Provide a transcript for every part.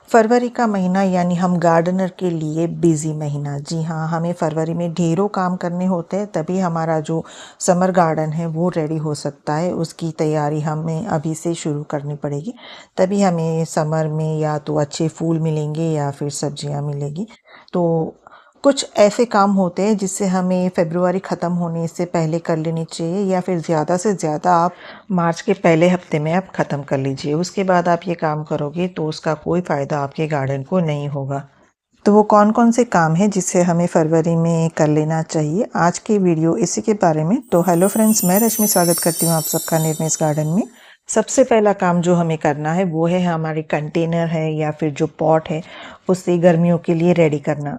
फरवरी का महीना यानी हम गार्डनर के लिए बिज़ी महीना। जी हाँ, हमें फरवरी में ढेरों काम करने होते हैं, तभी हमारा जो समर गार्डन है वो रेडी हो सकता है। उसकी तैयारी हमें अभी से शुरू करनी पड़ेगी, तभी हमें समर में या तो अच्छे फूल मिलेंगे या फिर सब्जियां मिलेगी। तो कुछ ऐसे काम होते हैं जिससे हमें फ़रवरी ख़त्म होने से पहले कर लेनी चाहिए, या फिर ज़्यादा से ज़्यादा आप मार्च के पहले हफ्ते में आप ख़त्म कर लीजिए। उसके बाद आप ये काम करोगे तो उसका कोई फ़ायदा आपके गार्डन को नहीं होगा। तो वो कौन कौन से काम हैं जिससे हमें फरवरी में कर लेना चाहिए, आज की वीडियो इसी के बारे में। तो हेलो फ्रेंड्स, मैं रश्मि स्वागत करती हूँ आप सबका निर्मिस गार्डन में। सबसे पहला काम जो हमें करना है वो है हमारे कंटेनर है या फिर जो पॉट है उसे गर्मियों के लिए रेडी करना।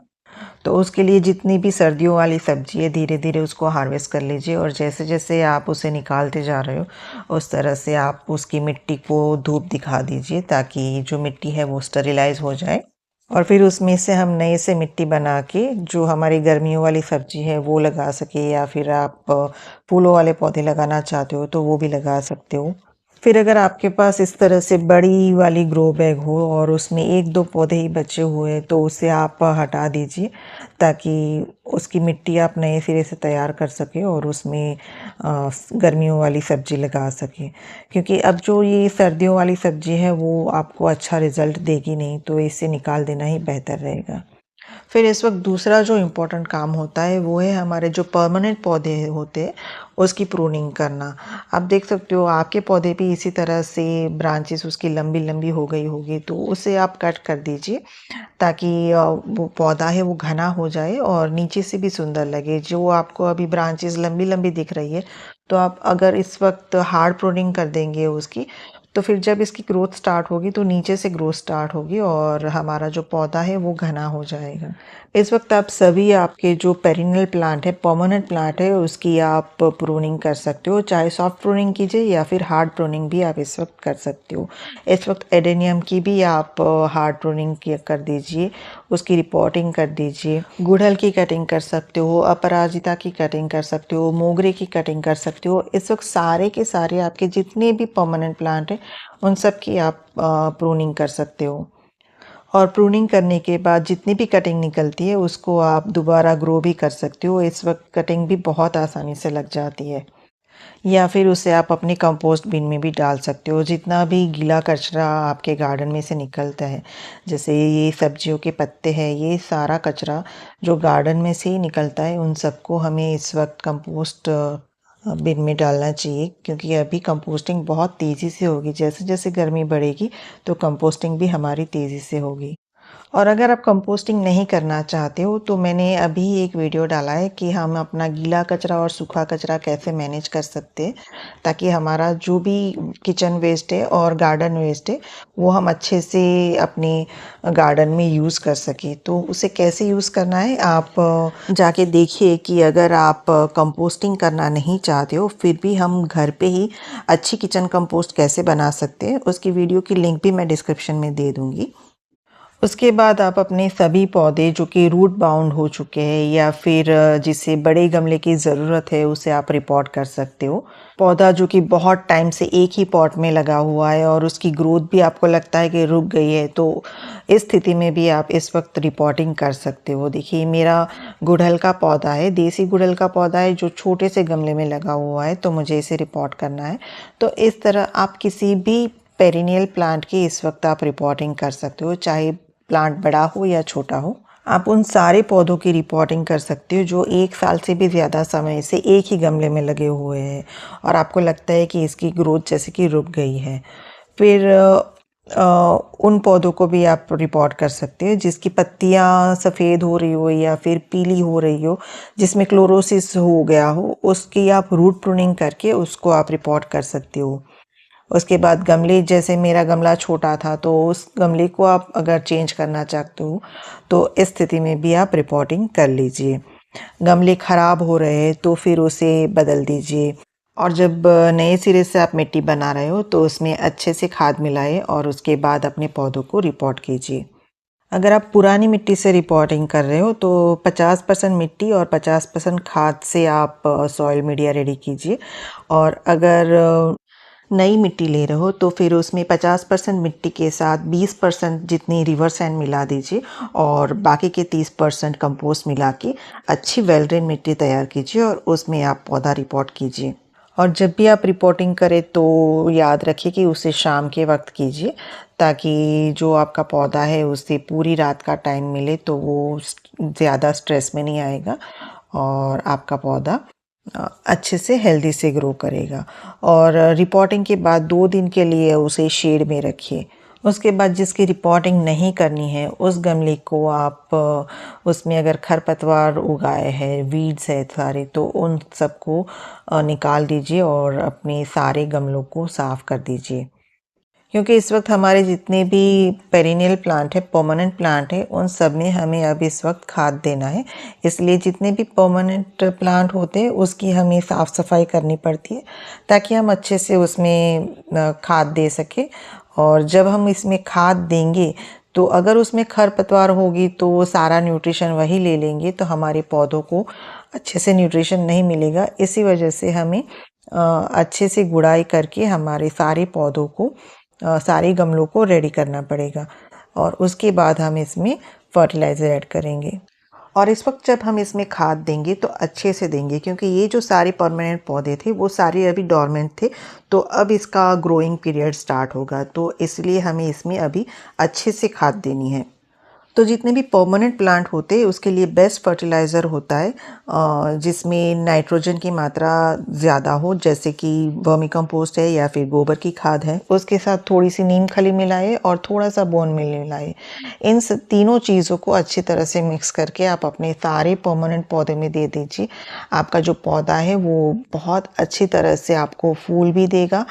तो उसके लिए जितनी भी सर्दियों वाली सब्जी है धीरे धीरे उसको हार्वेस्ट कर लीजिए, और जैसे जैसे आप उसे निकालते जा रहे हो उस तरह से आप उसकी मिट्टी को धूप दिखा दीजिए, ताकि जो मिट्टी है वो स्टरिलाइज हो जाए। और फिर उसमें से हम नए से मिट्टी बना के जो हमारी गर्मियों वाली सब्जी है वो लगा सके, या फिर आप फूलों वाले पौधे लगाना चाहते हो तो वो भी लगा सकते हो। फिर अगर आपके पास इस तरह से बड़ी वाली ग्रो बैग हो और उसमें एक दो पौधे ही बचे हुए हैं तो उसे आप हटा दीजिए, ताकि उसकी मिट्टी आप नए सिरे से तैयार कर सकें और उसमें गर्मियों वाली सब्जी लगा सकें। क्योंकि अब जो ये सर्दियों वाली सब्जी है वो आपको अच्छा रिज़ल्ट देगी नहीं, तो इसे निकाल देना ही बेहतर रहेगा। फिर इस वक्त दूसरा जो इम्पोर्टेंट काम होता है वो है हमारे जो परमानेंट पौधे होते हैं उसकी प्रूनिंग करना। आप देख सकते हो आपके पौधे भी इसी तरह से ब्रांचेस उसकी लंबी लंबी हो गई होगी, तो उसे आप कट कर दीजिए, ताकि वो पौधा है वो घना हो जाए और नीचे से भी सुंदर लगे। जो आपको अभी ब्रांचेस लंबी लंबी दिख रही है, तो आप अगर इस वक्त हार्ड प्रूनिंग कर देंगे उसकी, तो फिर जब इसकी ग्रोथ स्टार्ट होगी तो नीचे से ग्रोथ स्टार्ट होगी और हमारा जो पौधा है वो घना हो जाएगा। इस वक्त आप सभी आपके जो पेरिनियल प्लांट है, परमानेंट प्लांट है, उसकी आप प्रूनिंग कर सकते हो। चाहे सॉफ्ट प्रूनिंग कीजिए या फिर हार्ड प्रूनिंग भी आप इस वक्त कर सकते हो। इस वक्त एडेनियम की भी आप हार्ड प्रूनिंग कर दीजिए, उसकी रिपोर्टिंग कर दीजिए। गुड़हल की कटिंग कर सकते हो, अपराजिता की कटिंग कर सकते हो, मोगरे की कटिंग कर सकते हो। इस वक्त सारे के सारे आपके जितने भी परमानेंट प्लांट हैं उन सब की आप प्रूनिंग कर सकते हो। और प्रूनिंग करने के बाद जितनी भी कटिंग निकलती है उसको आप दोबारा ग्रो भी कर सकते हो। इस वक्त कटिंग भी बहुत आसानी से लग जाती है, या फिर उसे आप अपने कंपोस्ट बिन में भी डाल सकते हो। जितना भी गीला कचरा आपके गार्डन में से निकलता है, जैसे ये सब्जियों के पत्ते हैं, ये सारा कचरा जो गार्डन में से ही निकलता है, उन सबको हमें इस वक्त कंपोस्ट बिन में डालना चाहिए। क्योंकि अभी कंपोस्टिंग बहुत तेज़ी से होगी, जैसे जैसे गर्मी बढ़ेगी तो कंपोस्टिंग भी हमारी तेज़ी से होगी। और अगर आप कंपोस्टिंग नहीं करना चाहते हो तो मैंने अभी एक वीडियो डाला है कि हम अपना गीला कचरा और सूखा कचरा कैसे मैनेज कर सकते हैं, ताकि हमारा जो भी किचन वेस्ट है और गार्डन वेस्ट है वो हम अच्छे से अपने गार्डन में यूज़ कर सकें। तो उसे कैसे यूज़ करना है आप जाके देखिए कि अगर आप कंपोस्टिंग करना नहीं चाहते हो फिर भी हम घर पे ही अच्छी किचन कंपोस्ट कैसे बना सकते हैं, उसकी वीडियो की लिंक भी मैं डिस्क्रिप्शन में दे दूँगी। उसके बाद आप अपने सभी पौधे जो कि रूट बाउंड हो चुके हैं या फिर जिसे बड़े गमले की ज़रूरत है उसे आप रिपोर्ट कर सकते हो। पौधा जो कि बहुत टाइम से एक ही पॉट में लगा हुआ है और उसकी ग्रोथ भी आपको लगता है कि रुक गई है, तो इस स्थिति में भी आप इस वक्त रिपोर्टिंग कर सकते हो। देखिए मेरा गुड़हल का पौधा है, देसी गुड़हल का पौधा है जो छोटे से गमले में लगा हुआ है, तो मुझे इसे रिपोर्ट करना है। तो इस तरह आप किसी भी पेरिनियल प्लांट की इस वक्त आप रिपोर्टिंग कर सकते हो, चाहे प्लांट बड़ा हो या छोटा हो। आप उन सारे पौधों की रिपोर्टिंग कर सकते हो जो एक साल से भी ज़्यादा समय से एक ही गमले में लगे हुए हैं और आपको लगता है कि इसकी ग्रोथ जैसे कि रुक गई है। फिर उन पौधों को भी आप रिपोर्ट कर सकते हो जिसकी पत्तियां सफ़ेद हो रही हो या फिर पीली हो रही हो, जिसमें क्लोरोसिस हो गया हो, उसकी आप रूट प्रूनिंग करके उसको आप रिपोर्ट कर सकते हो। उसके बाद गमले, जैसे मेरा गमला छोटा था तो उस गमले को आप अगर चेंज करना चाहते हो तो इस स्थिति में भी आप रिपोर्टिंग कर लीजिए। गमले ख़राब हो रहे हैं तो फिर उसे बदल दीजिए, और जब नए सिरे से आप मिट्टी बना रहे हो तो उसमें अच्छे से खाद मिलाएं और उसके बाद अपने पौधों को रिपोर्ट कीजिए। अगर आप पुरानी मिट्टी से रिपोर्टिंग कर रहे हो तो 50% मिट्टी और 50% खाद से आप सॉइल मीडिया रेडी कीजिए। और अगर नई मिट्टी ले रहे हो तो फिर उसमें 50% मिट्टी के साथ 20% जितनी रिवर सैंड मिला दीजिए और बाकी के 30% कंपोस्ट मिला के अच्छी वेल ड्रेन मिट्टी तैयार कीजिए और उसमें आप पौधा रिपोर्ट कीजिए। और जब भी आप रिपोर्टिंग करें तो याद रखिए कि उसे शाम के वक्त कीजिए ताकि जो आपका पौधा है उसे पूरी रात का टाइम मिले तो वो ज़्यादा स्ट्रेस में नहीं आएगा और आपका पौधा अच्छे से हेल्दी से ग्रो करेगा। और रिपोर्टिंग के बाद 2 दिन के लिए उसे शेड में रखिए। उसके बाद जिसकी रिपोर्टिंग नहीं करनी है उस गमले को आप उसमें अगर खरपतवार उगाए हैं, वीड्स है सारे, तो उन सबको निकाल दीजिए और अपने सारे गमलों को साफ़ कर दीजिए। क्योंकि इस वक्त हमारे जितने भी पेरिनियल प्लांट है, परमानेंट प्लांट है, उन सब में हमें अब इस वक्त खाद देना है। इसलिए जितने भी परमानेंट प्लांट होते हैं उसकी हमें साफ़ सफाई करनी पड़ती है ताकि हम अच्छे से उसमें खाद दे सकें। और जब हम इसमें खाद देंगे तो अगर उसमें खरपतवार होगी तो वो सारा न्यूट्रिशन वही ले लेंगे तो हमारे पौधों को अच्छे से न्यूट्रिशन नहीं मिलेगा। इसी वजह से हमें अच्छे से गुड़ाई करके हमारे सारे पौधों को सारे गमलों को रेडी करना पड़ेगा और उसके बाद हम इसमें फर्टिलाइज़र ऐड करेंगे। और इस वक्त जब हम इसमें खाद देंगे तो अच्छे से देंगे क्योंकि ये जो सारे परमानेंट पौधे थे वो सारे अभी डोरमेंट थे, तो अब इसका ग्रोइंग पीरियड स्टार्ट होगा, तो इसलिए हमें इसमें अभी अच्छे से खाद देनी है। तो जितने भी परमानेंट प्लांट होते हैं उसके लिए बेस्ट फर्टिलाइज़र होता है जिसमें नाइट्रोजन की मात्रा ज़्यादा हो, जैसे कि वर्मी कंपोस्ट है या फिर गोबर की खाद है, उसके साथ थोड़ी सी नीम खली मिलाए और थोड़ा सा बोन मिल मिलाए। इन तीनों चीज़ों को अच्छी तरह से मिक्स करके आप अपने सारे परमानेंट पौधे में दे दीजिए। आपका जो पौधा है वो बहुत अच्छी तरह से आपको फूल भी देगा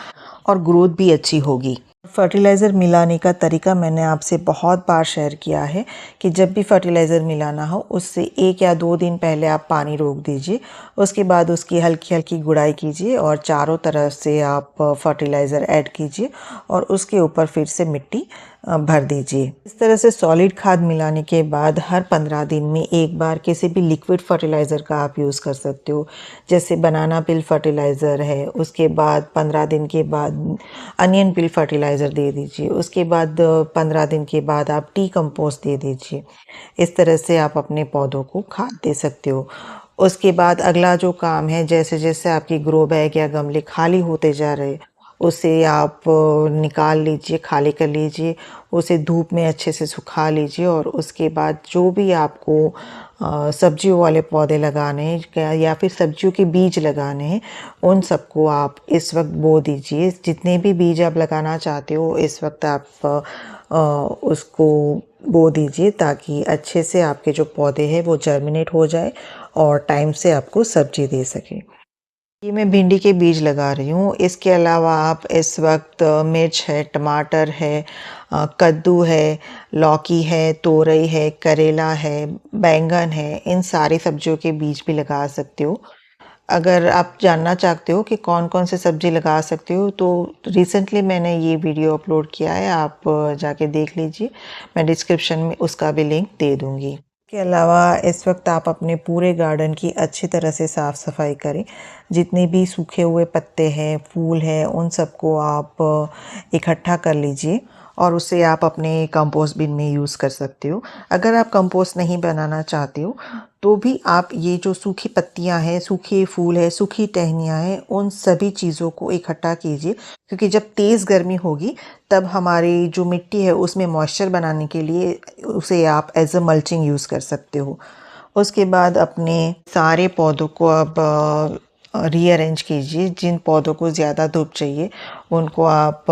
और ग्रोथ भी अच्छी होगी। फर्टिलाइज़र मिलाने का तरीका मैंने आपसे बहुत बार शेयर किया है कि जब भी फर्टिलाइज़र मिलाना हो उससे 1 या 2 दिन पहले आप पानी रोक दीजिए, उसके बाद उसकी हल्की हल्की गुड़ाई कीजिए और चारों तरफ से आप फर्टिलाइज़र ऐड कीजिए और उसके ऊपर फिर से मिट्टी भर दीजिए। इस तरह से सॉलिड खाद मिलाने के बाद हर 15 दिन में एक बार किसी भी लिक्विड फर्टिलाइज़र का आप यूज़ कर सकते हो, जैसे बनाना पिल फर्टिलाइज़र है, उसके बाद 15 दिन के बाद अनियन पिल फर्टिलाइज़र दे दीजिए, उसके बाद 15 दिन के बाद आप टी कंपोस्ट दे दीजिए। इस तरह से आप अपने पौधों को खाद दे सकते हो। उसके बाद अगला जो काम है, जैसे जैसे आपकी ग्रो बैग या गमले खाली होते जा रहे, उसे आप निकाल लीजिए, खाली कर लीजिए, उसे धूप में अच्छे से सुखा लीजिए और उसके बाद जो भी आपको सब्जियों वाले पौधे लगाने हैं या फिर सब्जियों के बीज लगाने हैं उन सबको आप इस वक्त बो दीजिए। जितने भी बीज आप लगाना चाहते हो इस वक्त आप उसको बो दीजिए ताकि अच्छे से आपके जो पौधे हैं वो जर्मिनेट हो जाए और टाइम से आपको सब्जी दे सके। ये मैं भिंडी के बीज लगा रही हूँ। इसके अलावा आप इस वक्त मिर्च है, टमाटर है, कद्दू है, लौकी है, तोरई है, करेला है, बैंगन है, इन सारी सब्जियों के बीज भी लगा सकते हो। अगर आप जानना चाहते हो कि कौन कौन से सब्जी लगा सकते हो तो रिसेंटली मैंने ये वीडियो अपलोड किया है, आप जाके देख लीजिए, मैं डिस्क्रिप्शन में उसका भी लिंक दे दूँगी। इसके अलावा इस वक्त आप अपने पूरे गार्डन की अच्छी तरह से साफ़ सफाई करें। जितने भी सूखे हुए पत्ते हैं, फूल हैं, उन सबको आप इकट्ठा कर लीजिए और उसे आप अपने कंपोस्ट बिन में यूज़ कर सकते हो। अगर आप कंपोस्ट नहीं बनाना चाहते हो तो भी आप ये जो सूखी पत्तियां हैं, सूखे फूल है, सूखी टहनियाँ हैं, उन सभी चीज़ों को इकट्ठा कीजिए क्योंकि जब तेज़ गर्मी होगी तब हमारी जो मिट्टी है उसमें मॉइस्चर बनाने के लिए उसे आप एज अ मल्चिंग यूज़ कर सकते हो। उसके बाद अपने सारे पौधों को अब रीअरेंज कीजिए। जिन पौधों को ज़्यादा धूप चाहिए उनको आप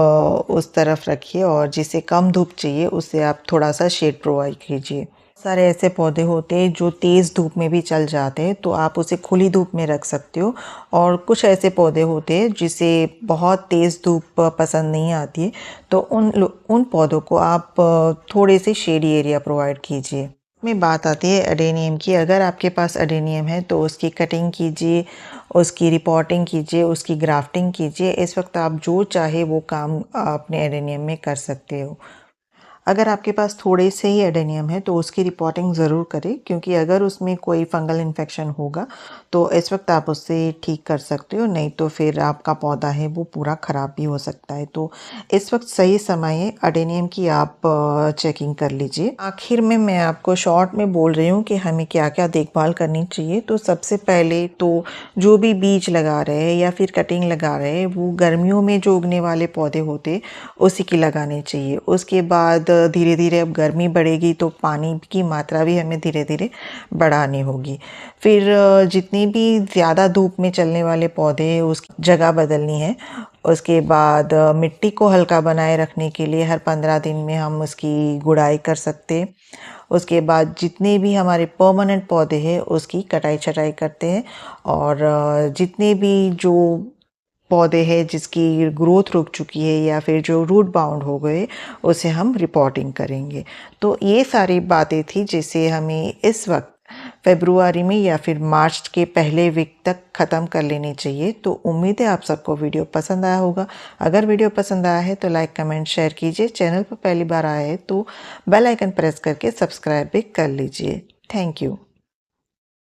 उस तरफ रखिए और जिसे कम धूप चाहिए उसे आप थोड़ा सा शेड प्रोवाइड कीजिए। सारे ऐसे पौधे होते हैं जो तेज़ धूप में भी चल जाते हैं तो आप उसे खुली धूप में रख सकते हो और कुछ ऐसे पौधे होते हैं जिसे बहुत तेज़ धूप पसंद नहीं आती है तो उन पौधों को आप थोड़े से शेडी एरिया प्रोवाइड कीजिए। में बात आती है एडेनियम की। अगर आपके पास एडेनियम है तो उसकी कटिंग कीजिए, उसकी रिपोर्टिंग कीजिए, उसकी ग्राफ्टिंग कीजिए। इस वक्त आप जो चाहे वो काम अपने एडेनियम में कर सकते हो। अगर आपके पास थोड़े से ही एडेनियम है तो उसकी रिपोर्टिंग ज़रूर करें, क्योंकि अगर उसमें कोई फंगल इन्फेक्शन होगा तो इस वक्त आप उससे ठीक कर सकते हो, नहीं तो फिर आपका पौधा है वो पूरा ख़राब भी हो सकता है। तो इस वक्त सही समय है एडेनियम की, आप चेकिंग कर लीजिए। आखिर में मैं आपको शॉर्ट में बोल रही हूँ कि हमें क्या क्या देखभाल करनी चाहिए। तो सबसे पहले तो जो भी बीज लगा रहे हैं या फिर कटिंग लगा रहे हैं वो गर्मियों में जो उगने वाले पौधे होते उसी की लगाने चाहिए। उसके बाद धीरे धीरे अब गर्मी बढ़ेगी तो पानी की मात्रा भी हमें धीरे धीरे बढ़ानी होगी। फिर जितनी भी ज़्यादा धूप में चलने वाले पौधे हैं उसकी जगह बदलनी है। उसके बाद मिट्टी को हल्का बनाए रखने के लिए हर 15 दिन में हम उसकी गुड़ाई कर सकते हैं। उसके बाद जितने भी हमारे परमानेंट पौधे हैं उसकी कटाई छटाई करते हैं, और जितने भी जो पौधे हैं जिसकी ग्रोथ रुक चुकी है या फिर जो रूट बाउंड हो गए उसे हम रिपोर्टिंग करेंगे। तो ये सारी बातें थी जिसे हमें इस वक्त फ़रवरी में या फिर मार्च के पहले वीक तक ख़त्म कर लेनी चाहिए। तो उम्मीद है आप सबको वीडियो पसंद आया होगा। अगर वीडियो पसंद आया है तो लाइक कमेंट शेयर कीजिए। चैनल पर पहली बार आए हैं तो बेल आइकन प्रेस करके सब्सक्राइब भी कर लीजिए। Thank you.